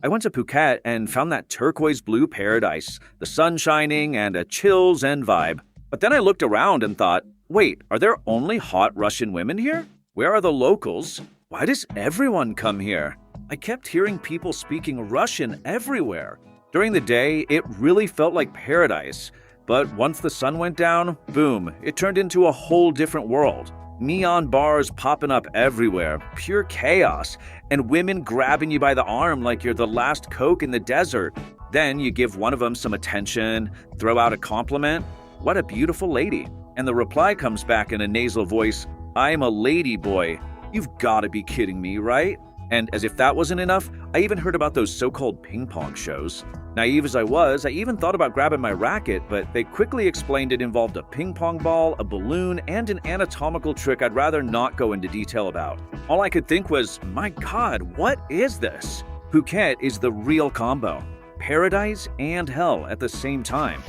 I went to Phuket and found that turquoise blue paradise, the sun shining, and a chill Zen vibe. But then I looked around and thought, wait, are there only hot Russian women here? Where are the locals? Why does everyone come here? I kept hearing people speaking Russian everywhere. During the day, it really felt like paradise. But once the sun went down, boom, it turned into a whole different world. Neon bars popping up everywhere, pure chaos, and women grabbing you by the arm like you're the last Coke in the desert. Then you give one of them some attention, throw out a compliment. What a beautiful lady. And the reply comes back in a nasal voice, I'm a lady boy. You've got to be kidding me, right? And as if that wasn't enough, I even heard about those so-called ping pong shows. Naive as I was, I even thought about grabbing my racket, but they quickly explained it involved a ping pong ball, a balloon, and an anatomical trick I'd rather not go into detail about. All I could think was, my God, what is this? Phuket is the real combo. Paradise and hell at the same time.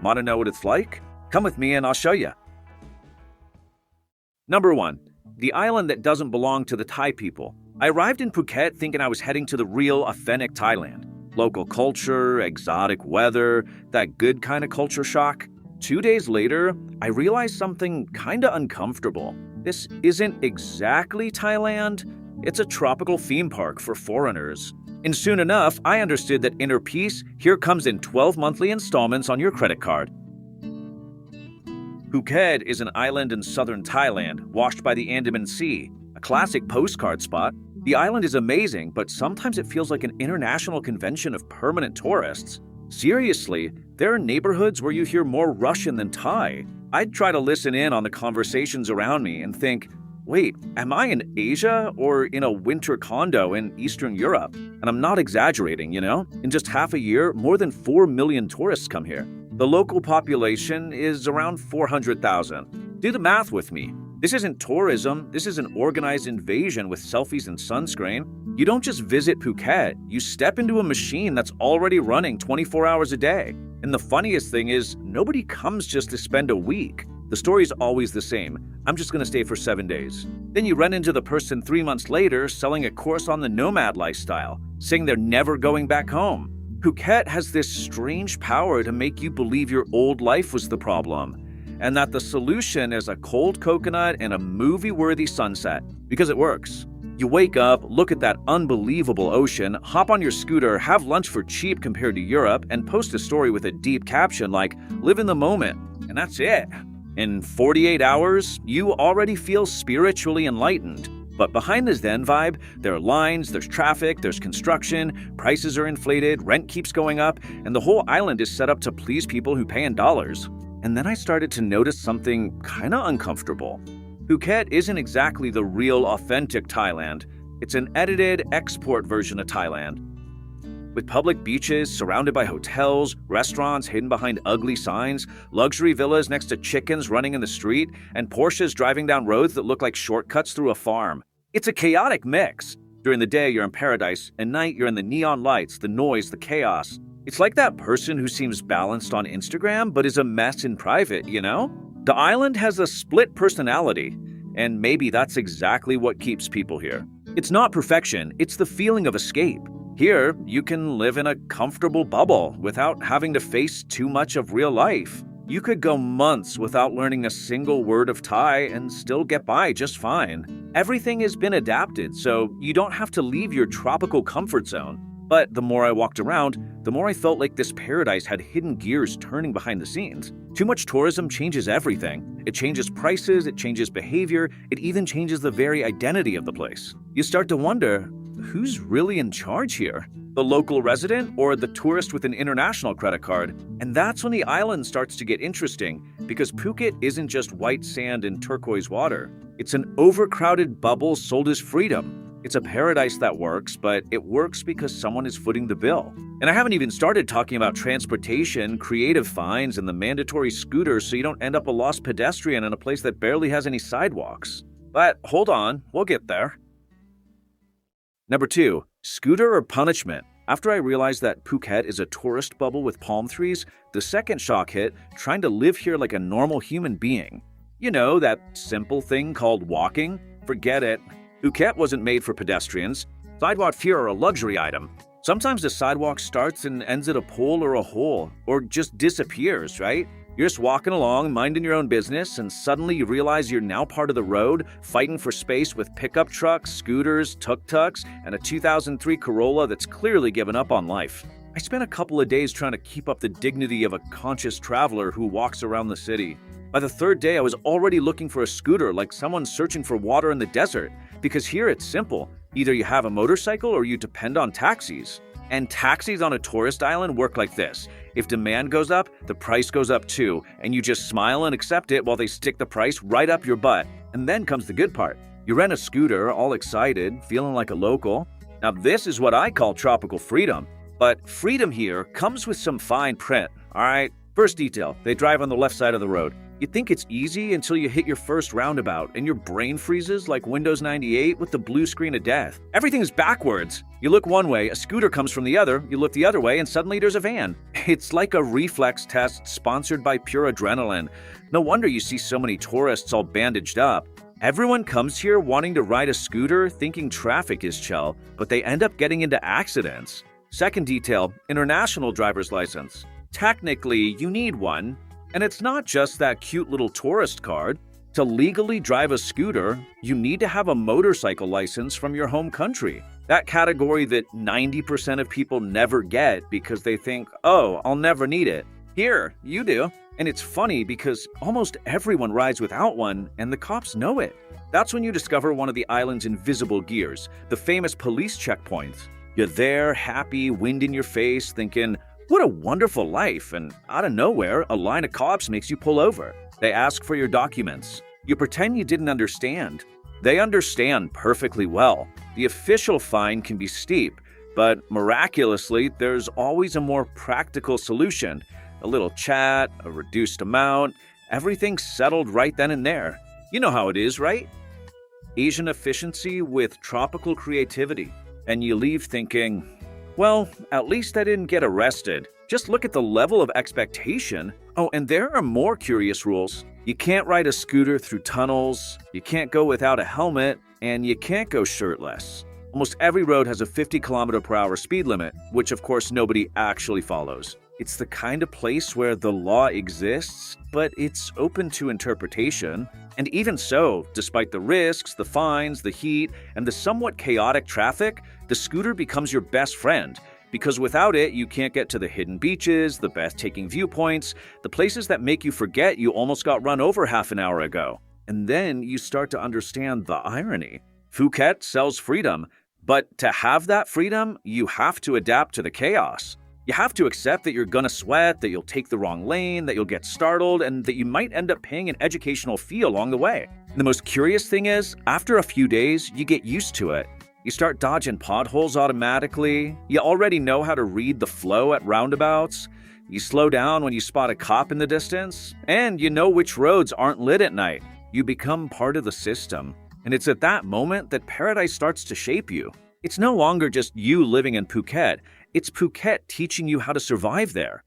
Want to know what it's like? Come with me and I'll show you. Number 1. The island that doesn't belong to the Thai people. I arrived in Phuket thinking I was heading to the real, authentic Thailand. Local culture, exotic weather, that good kind of culture shock. 2 days later, I realized something kinda uncomfortable. This isn't exactly Thailand. It's a tropical theme park for foreigners. And soon enough, I understood that inner peace here comes in 12 monthly installments on your credit card. Phuket is an island in southern Thailand, washed by the Andaman Sea, a classic postcard spot. The island is amazing, but sometimes it feels like an international convention of permanent tourists. Seriously, there are neighborhoods where you hear more Russian than Thai. I'd try to listen in on the conversations around me and think, wait, am I in Asia or in a winter condo in Eastern Europe? And I'm not exaggerating, you know? In just half a year, more than 4 million tourists come here. The local population is around 400,000. Do the math with me. This isn't tourism, this is an organized invasion with selfies and sunscreen. You don't just visit Phuket, you step into a machine that's already running 24 hours a day. And the funniest thing is, nobody comes just to spend a week. The story's always the same. I'm just gonna stay for 7 days. Then you run into the person 3 months later selling a course on the nomad lifestyle, saying they're never going back home. Phuket has this strange power to make you believe your old life was the problem, and that the solution is a cold coconut and a movie-worthy sunset, because it works. You wake up, look at that unbelievable ocean, hop on your scooter, have lunch for cheap compared to Europe, and post a story with a deep caption like, live in the moment, and that's it. In 48 hours, you already feel spiritually enlightened. But behind the Zen vibe, there are lines, there's traffic, there's construction, prices are inflated, rent keeps going up, and the whole island is set up to please people who pay in dollars. And then I started to notice something kinda uncomfortable. Phuket isn't exactly the real, authentic Thailand. It's an edited, export version of Thailand. With public beaches surrounded by hotels, restaurants hidden behind ugly signs, luxury villas next to chickens running in the street, and Porsches driving down roads that look like shortcuts through a farm. It's a chaotic mix. During the day, you're in paradise. At night, you're in the neon lights, the noise, the chaos. It's like that person who seems balanced on Instagram but is a mess in private, you know? The island has a split personality, and maybe that's exactly what keeps people here. It's not perfection, it's the feeling of escape. Here, you can live in a comfortable bubble without having to face too much of real life. You could go months without learning a single word of Thai and still get by just fine. Everything has been adapted, so you don't have to leave your tropical comfort zone. But the more I walked around, the more I felt like this paradise had hidden gears turning behind the scenes. Too much tourism changes everything. It changes prices, it changes behavior, it even changes the very identity of the place. You start to wonder, who's really in charge here? The local resident or the tourist with an international credit card? And that's when the island starts to get interesting, because Phuket isn't just white sand and turquoise water. It's an overcrowded bubble sold as freedom. It's a paradise that works, but it works because someone is footing the bill. And I haven't even started talking about transportation, creative fines, and the mandatory scooters so you don't end up a lost pedestrian in a place that barely has any sidewalks. But hold on, we'll get there. Number 2, scooter or punishment. After I realized that Phuket is a tourist bubble with palm trees, the second shock hit, trying to live here like a normal human being. You know, that simple thing called walking? Forget it. Phuket wasn't made for pedestrians. Sidewalks here are a luxury item. Sometimes the sidewalk starts and ends at a pole or a hole, or just disappears, right? You're just walking along, minding your own business, and suddenly you realize you're now part of the road, fighting for space with pickup trucks, scooters, tuk-tuks, and a 2003 Corolla that's clearly given up on life. I spent a couple of days trying to keep up the dignity of a conscious traveler who walks around the city. By the third day, I was already looking for a scooter like someone searching for water in the desert, because here it's simple. Either you have a motorcycle or you depend on taxis. And taxis on a tourist island work like this. If demand goes up, the price goes up too, and you just smile and accept it while they stick the price right up your butt. And then comes the good part. You rent a scooter, all excited, feeling like a local. Now this is what I call tropical freedom. But freedom here comes with some fine print, alright? First detail, they drive on the left side of the road. You think it's easy until you hit your first roundabout and your brain freezes like Windows 98 with the blue screen of death. Everything's backwards. You look one way, a scooter comes from the other, you look the other way, and suddenly there's a van. It's like a reflex test sponsored by pure adrenaline. No wonder you see so many tourists all bandaged up. Everyone comes here wanting to ride a scooter thinking traffic is chill, but they end up getting into accidents. Second detail, international driver's license. Technically, you need one. And it's not just that cute little tourist card. To legally drive a scooter, you need to have a motorcycle license from your home country. That category that 90% of people never get because they think, oh, I'll never need it. Here, you do. And it's funny because almost everyone rides without one, and the cops know it. That's when you discover one of the island's invisible gears, the famous police checkpoints. You're there, happy, wind in your face, thinking, what a wonderful life, and out of nowhere, a line of cops makes you pull over. They ask for your documents. You pretend you didn't understand. They understand perfectly well. The official fine can be steep, but miraculously, there's always a more practical solution. A little chat, a reduced amount, everything's settled right then and there. You know how it is, right? Asian efficiency with tropical creativity. And you leave thinking, well, at least I didn't get arrested. Just look at the level of expectation. Oh, and there are more curious rules. You can't ride a scooter through tunnels, you can't go without a helmet, and you can't go shirtless. Almost every road has a 50-km/h speed limit, which of course nobody actually follows. It's the kind of place where the law exists, but it's open to interpretation. And even so, despite the risks, the fines, the heat, and the somewhat chaotic traffic, the scooter becomes your best friend. Because without it, you can't get to the hidden beaches, the breathtaking viewpoints, the places that make you forget you almost got run over half an hour ago. And then you start to understand the irony. Phuket sells freedom, but to have that freedom, you have to adapt to the chaos. You have to accept that you're gonna sweat, that you'll take the wrong lane, that you'll get startled, and that you might end up paying an educational fee along the way. And the most curious thing is, after a few days, you get used to it. You start dodging potholes automatically. You already know how to read the flow at roundabouts. You slow down when you spot a cop in the distance. And you know which roads aren't lit at night. You become part of the system. And it's at that moment that paradise starts to shape you. It's no longer just you living in Phuket. It's Phuket teaching you how to survive there.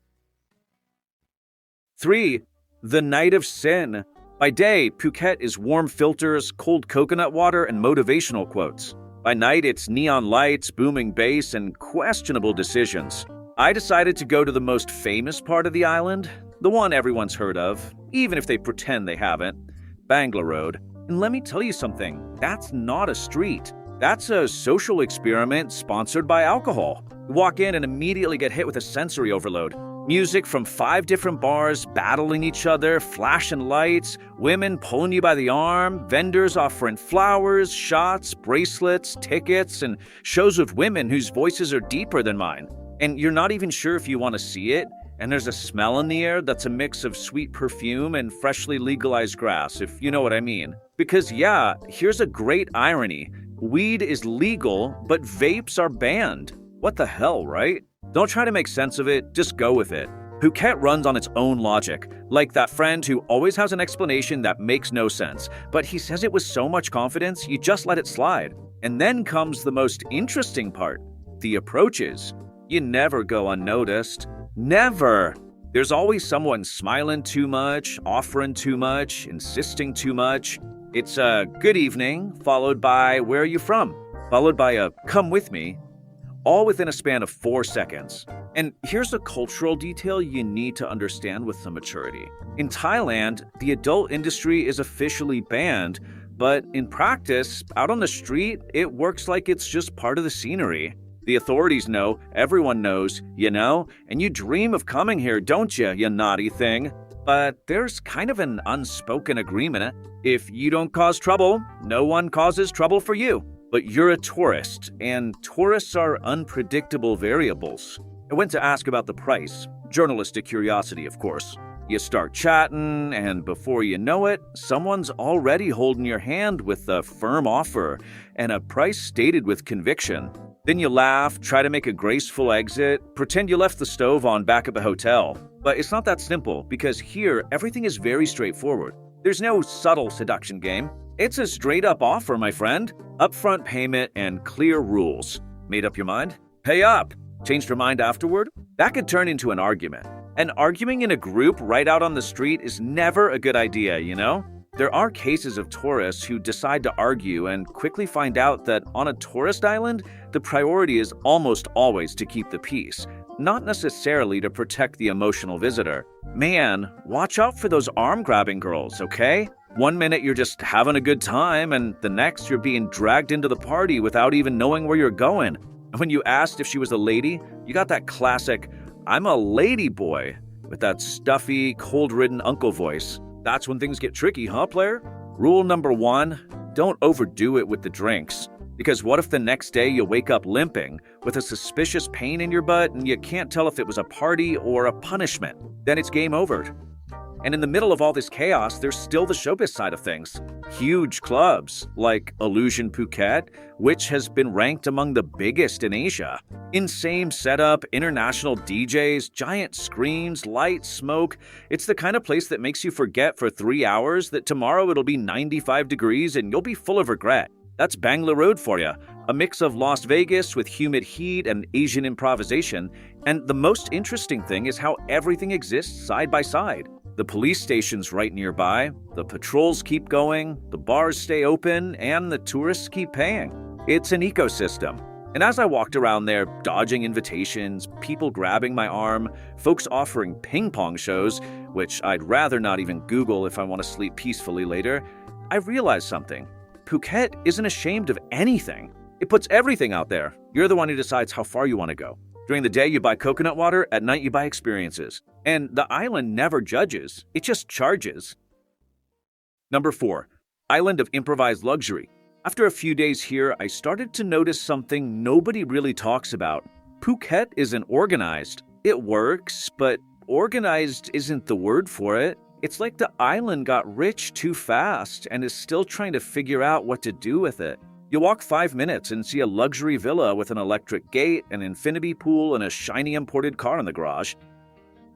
3. The Night of Sin. By day, Phuket is warm filters, cold coconut water, and motivational quotes. By night, it's neon lights, booming bass, and questionable decisions. I decided to go to the most famous part of the island, the one everyone's heard of, even if they pretend they haven't, Bangla Road. And let me tell you something, that's not a street. That's a social experiment sponsored by alcohol. You walk in and immediately get hit with a sensory overload. Music from 5 different bars battling each other, flashing lights, women pulling you by the arm, vendors offering flowers, shots, bracelets, tickets, and shows with women whose voices are deeper than mine. And you're not even sure if you want to see it, and there's a smell in the air that's a mix of sweet perfume and freshly legalized grass, if you know what I mean. Because yeah, here's a great irony. Weed is legal, but vapes are banned. What the hell, right? Don't try to make sense of it, just go with it. Phuket runs on its own logic, like that friend who always has an explanation that makes no sense, but he says it with so much confidence, you just let it slide. And then comes the most interesting part, the approaches. You never go unnoticed. Never! There's always someone smiling too much, offering too much, insisting too much. It's a good evening, followed by, where are you from? followed by a "come with me," all within a span of 4 seconds. And here's a cultural detail you need to understand with some maturity. In Thailand, the adult industry is officially banned, but in practice, out on the street, it works like it's just part of the scenery. The authorities know, everyone knows, and you dream of coming here, don't you naughty thing? But there's kind of an unspoken agreement. If you don't cause trouble, no one causes trouble for you. But you're a tourist, and tourists are unpredictable variables. I went to ask about the price. Journalistic curiosity, of course. You start chatting, and before you know it, someone's already holding your hand with a firm offer and a price stated with conviction. Then you laugh, try to make a graceful exit, pretend you left the stove on back at the hotel. But it's not that simple, because here, everything is very straightforward. There's no subtle seduction game. It's a straight-up offer, my friend. Upfront payment and clear rules. Made up your mind? Pay up. Changed your mind afterward? That could turn into an argument. And arguing in a group right out on the street is never a good idea, There are cases of tourists who decide to argue and quickly find out that on a tourist island, the priority is almost always to keep the peace, not necessarily to protect the emotional visitor. Man, watch out for those arm-grabbing girls, okay? One minute you're just having a good time, and the next you're being dragged into the party without even knowing where you're going. When you asked if she was a lady, you got that classic, "I'm a lady boy," with that stuffy, cold-ridden uncle voice. That's when things get tricky, huh, player? Rule number 1, don't overdo it with the drinks. Because what if the next day you wake up limping, with a suspicious pain in your butt, and you can't tell if it was a party or a punishment? Then it's game over. And in the middle of all this chaos, there's still the showbiz side of things. Huge clubs, like Illusion Phuket, which has been ranked among the biggest in Asia. Insane setup, international DJs, giant screens, light, smoke. It's the kind of place that makes you forget for 3 hours that tomorrow it'll be 95 degrees and you'll be full of regret. That's Bangalore Road for you. A mix of Las Vegas with humid heat and Asian improvisation. And the most interesting thing is how everything exists side by side. The police station's right nearby, the patrols keep going, the bars stay open, and the tourists keep paying. It's an ecosystem. And as I walked around there, dodging invitations, people grabbing my arm, folks offering ping pong shows, which I'd rather not even Google if I want to sleep peacefully later, I realized something. Phuket isn't ashamed of anything. It puts everything out there. You're the one who decides how far you want to go. During the day, you buy coconut water. At night, you buy experiences. And the island never judges. It just charges. Number 4. Island of improvised luxury. After a few days here, I started to notice something nobody really talks about. Phuket isn't organized. It works, but organized isn't the word for it. It's like the island got rich too fast and is still trying to figure out what to do with it. You walk 5 minutes and see a luxury villa with an electric gate, an infinity pool, and a shiny imported car in the garage.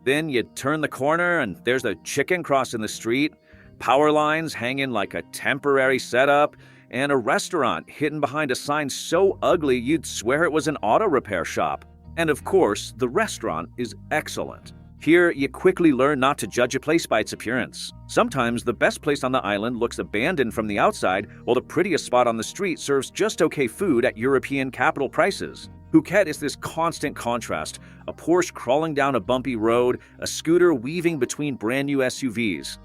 Then you turn the corner and there's a chicken crossing the street, power lines hanging like a temporary setup, and a restaurant hidden behind a sign so ugly you'd swear it was an auto repair shop. And of course, the restaurant is excellent. Here, you quickly learn not to judge a place by its appearance. Sometimes the best place on the island looks abandoned from the outside, while the prettiest spot on the street serves just okay food at European capital prices. Phuket is this constant contrast, a Porsche crawling down a bumpy road, a scooter weaving between brand new SUVs.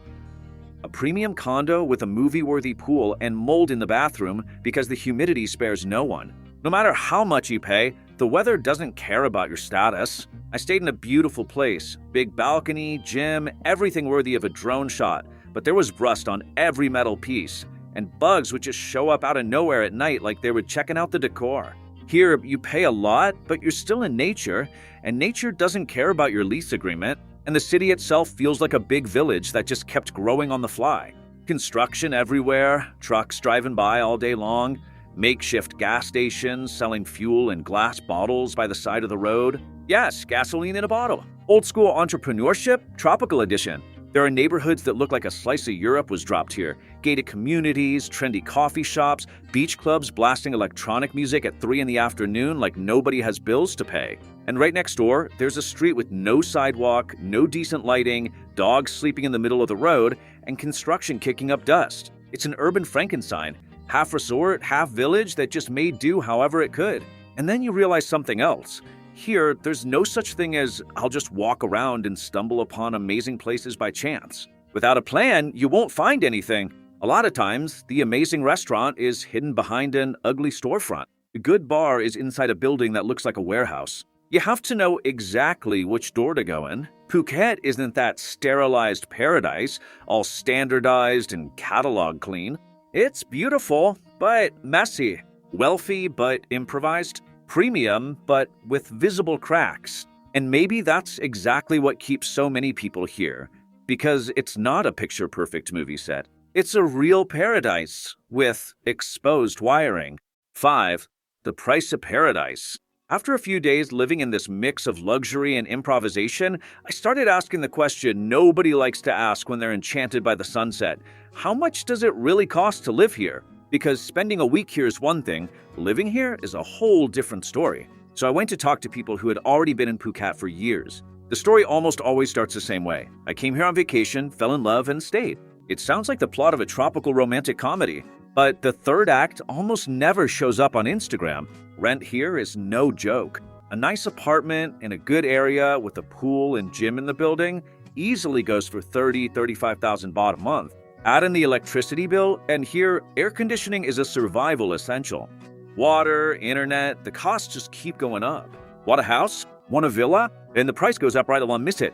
A premium condo with a movie-worthy pool and mold in the bathroom because the humidity spares no one. No matter how much you pay, the weather doesn't care about your status. I stayed in a beautiful place, big balcony, gym, everything worthy of a drone shot, but there was rust on every metal piece, and bugs would just show up out of nowhere at night like they were checking out the decor. Here, you pay a lot, but you're still in nature, and nature doesn't care about your lease agreement, and the city itself feels like a big village that just kept growing on the fly. Construction everywhere, trucks driving by all day long, makeshift gas stations selling fuel in glass bottles by the side of the road. Yes, gasoline in a bottle. Old school entrepreneurship, tropical edition. There are neighborhoods that look like a slice of Europe was dropped here. Gated communities, trendy coffee shops, beach clubs blasting electronic music at 3 in the afternoon like nobody has bills to pay. And right next door, there's a street with no sidewalk, no decent lighting, dogs sleeping in the middle of the road, and construction kicking up dust. It's an urban Frankenstein. half resort, half village that just made do however it could. And then you realize something else. Here, there's no such thing as I'll just walk around and stumble upon amazing places by chance. Without a plan, you won't find anything. A lot of times, the amazing restaurant is hidden behind an ugly storefront. A good bar is inside a building that looks like a warehouse. You have to know exactly which door to go in. Phuket isn't that sterilized paradise, all standardized and catalog clean. It's beautiful, but messy. Wealthy, but improvised. Premium, but with visible cracks. And maybe that's exactly what keeps so many people here, because it's not a picture-perfect movie set. It's a real paradise with exposed wiring. 5. The price of paradise. After a few days living in this mix of luxury and improvisation, I started asking the question nobody likes to ask when they're enchanted by the sunset. How much does it really cost to live here? Because spending a week here is one thing, living here is a whole different story. So I went to talk to people who had already been in Phuket for years. The story almost always starts the same way. I came here on vacation, fell in love, and stayed. It sounds like the plot of a tropical romantic comedy, but the third act almost never shows up on Instagram. Rent here is no joke. A nice apartment in a good area with a pool and gym in the building easily goes for 35,000 baht a month. Add in the electricity bill, and here, air conditioning is a survival essential. Water, internet, the costs just keep going up. Want a house? Want a villa? And the price goes up right along with it.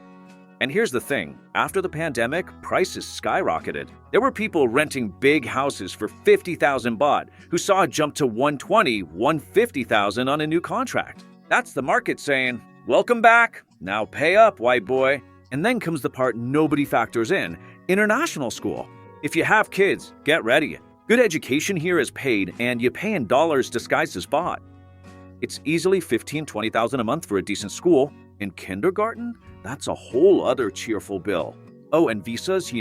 And here's the thing, after the pandemic, prices skyrocketed. There were people renting big houses for 50,000 baht who saw it jump to 120, 150,000 on a new contract. That's the market saying, welcome back, now pay up, white boy. And then comes the part nobody factors in, international school. If you have kids, get ready. Good education here is paid, and you pay in dollars disguised as baht. It's easily 15,000-20,000 a month for a decent school. In kindergarten, that's a whole other cheerful bill. Oh, and visas,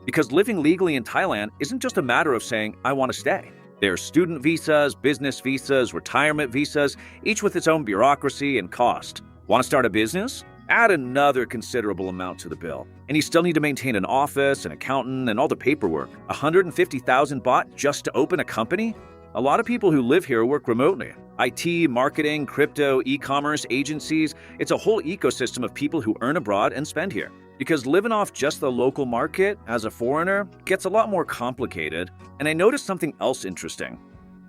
because living legally in Thailand isn't just a matter of saying, I want to stay. There's student visas, business visas, retirement visas, each with its own bureaucracy and cost. Want to start a business? Add another considerable amount to the bill. And you still need to maintain an office, an accountant, and all the paperwork. 150,000 baht just to open a company? A lot of people who live here work remotely. IT, marketing, crypto, e-commerce, agencies, it's a whole ecosystem of people who earn abroad and spend here. Because living off just the local market as a foreigner gets a lot more complicated. And I noticed something else interesting.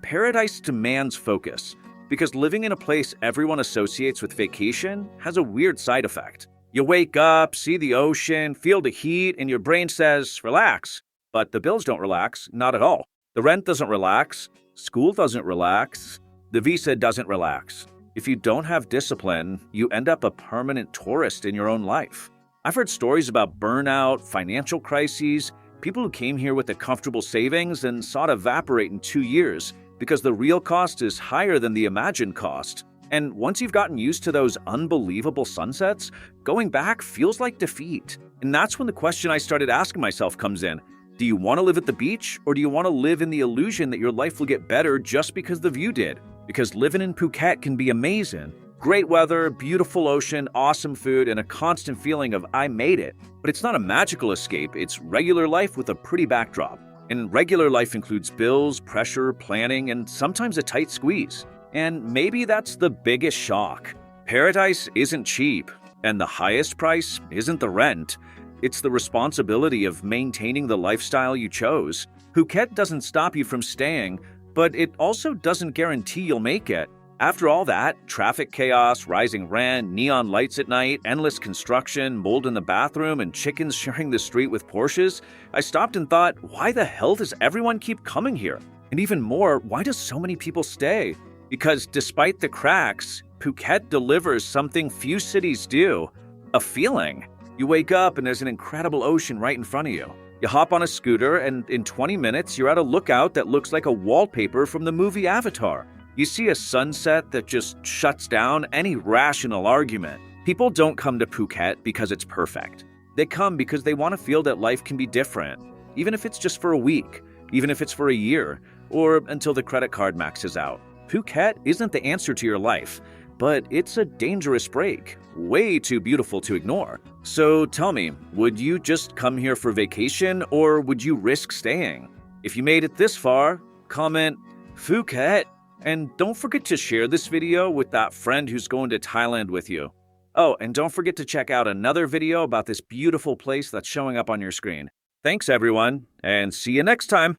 Paradise demands focus. Because living in a place everyone associates with vacation has a weird side effect. You wake up, see the ocean, feel the heat, and your brain says, relax. But the bills don't relax, not at all. The rent doesn't relax. School doesn't relax. The visa doesn't relax. If you don't have discipline, you end up a permanent tourist in your own life. I've heard stories about burnout, financial crises, people who came here with a comfortable savings and saw it evaporate in 2 years because the real cost is higher than the imagined cost. And once you've gotten used to those unbelievable sunsets, going back feels like defeat. And that's when the question I started asking myself comes in. Do you want to live at the beach, or do you want to live in the illusion that your life will get better just because the view did? Because living in Phuket can be amazing. Great weather, beautiful ocean, awesome food, and a constant feeling of I made it. But it's not a magical escape, it's regular life with a pretty backdrop. And regular life includes bills, pressure, planning, and sometimes a tight squeeze. And maybe that's the biggest shock. Paradise isn't cheap, and the highest price isn't the rent. It's the responsibility of maintaining the lifestyle you chose. Phuket doesn't stop you from staying, but it also doesn't guarantee you'll make it. After all that, traffic chaos, rising rent, neon lights at night, endless construction, mold in the bathroom, and chickens sharing the street with Porsches, I stopped and thought, why the hell does everyone keep coming here? And even more, why do so many people stay? Because despite the cracks, Phuket delivers something few cities do, a feeling. You wake up and there's an incredible ocean right in front of you. You hop on a scooter and in 20 minutes you're at a lookout that looks like a wallpaper from the movie Avatar. You see a sunset that just shuts down any rational argument. People don't come to Phuket because it's perfect. They come because they want to feel that life can be different, even if it's just for a week, even if it's for a year, or until the credit card maxes out. Phuket isn't the answer to your life, but it's a dangerous break, way too beautiful to ignore. So tell me, would you just come here for vacation, or would you risk staying? If you made it this far, comment Phuket, and don't forget to share this video with that friend who's going to Thailand with you. Oh, and don't forget to check out another video about this beautiful place that's showing up on your screen. Thanks everyone, and see you next time!